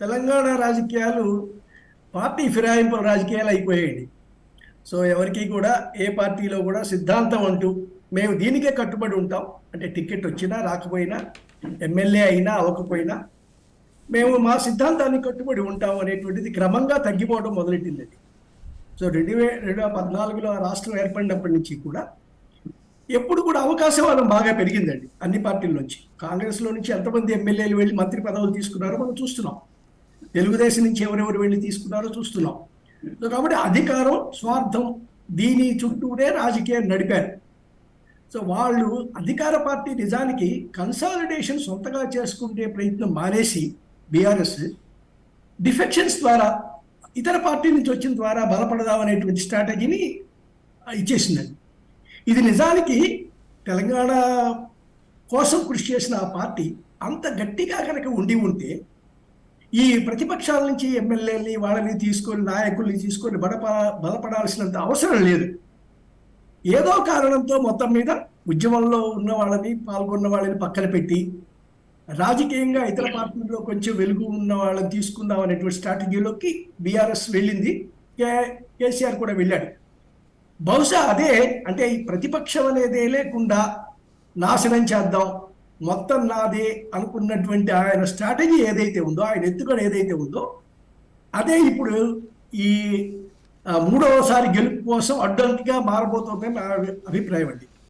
తెలంగాణ రాజకీయాలు పార్టీ ఫిరాయింపుల రాజకీయాలు అయిపోయాయండి. సో ఎవరికి కూడా ఏ పార్టీలో కూడా సిద్ధాంతం అంటూ మేము దీనికే కట్టుబడి ఉంటాం అంటే టికెట్ వచ్చినా రాకపోయినా, ఎమ్మెల్యే అయినా అవ్వకపోయినా మేము మా సిద్ధాంతానికి కట్టుబడి ఉంటాం అనేటువంటిది క్రమంగా తగ్గిపోవడం మొదలెట్టిందండి. సో 2014లో రాష్ట్రం ఏర్పడినప్పటి నుంచి కూడా ఎప్పుడు కూడా అవకాశవాదం బాగా పెరిగిందండి అన్ని పార్టీల నుంచి. కాంగ్రెస్లో నుంచి ఎంతమంది ఎమ్మెల్యేలు వెళ్ళి మంత్రి పదవులు తీసుకున్నారో మనం చూస్తున్నాం. తెలుగుదేశం నుంచి ఎవరెవరు వెళ్ళి తీసుకున్నారో చూస్తున్నాం. సో కాబట్టి అధికారం, స్వార్థం దీని చుట్టూనే రాజకీయం నడిపారు. సో వాళ్ళు అధికార పార్టీ నిజానికి కన్సాలిడేషన్ సొంతగా చేసుకుంటే ప్రయత్నం మానేసి బీఆర్ఎస్ డిఫెక్షన్స్ ద్వారా ఇతర పార్టీ నుంచి వచ్చిన ద్వారా బలపడదామనేటువంటి స్ట్రాటజీని ఇచ్చేసిందండి. ఇది నిజానికి తెలంగాణ కోసం కృషి చేసిన ఆ పార్టీ అంత గట్టిగా కనుక ఉండి ఉంటే ఈ ప్రతిపక్షాల నుంచి ఎమ్మెల్యేలని వాళ్ళని తీసుకొని నాయకుల్ని తీసుకొని బలపడాల్సినంత అవసరం లేదు. ఏదో కారణంతో మొత్తం మీద ఉద్యమంలో ఉన్న వాళ్ళని, పాల్గొన్న వాళ్ళని పక్కన పెట్టి రాజకీయంగా ఇతర పార్టీల్లో కొంచెం వెలుగు ఉన్న వాళ్ళని తీసుకుందాం అనేటువంటి స్ట్రాటజీలోకి బీఆర్ఎస్ వెళ్ళింది. కేసీఆర్ కూడా వెళ్ళాడు. బహుశా అదే అంటే ఈ ప్రతిపక్షం అనేదే లేకుండా నాశనం చేద్దాం, మొత్తం నాదే అనుకున్నటువంటి ఆయన స్ట్రాటజీ ఏదైతే ఉందో, ఆయన ఎత్తుగడ ఏదైతే ఉందో అదే ఇప్పుడు ఈ మూడవసారి గెలుపు కోసం అడ్డంకిగా మారబోతుందని నా అభిప్రాయం అండి.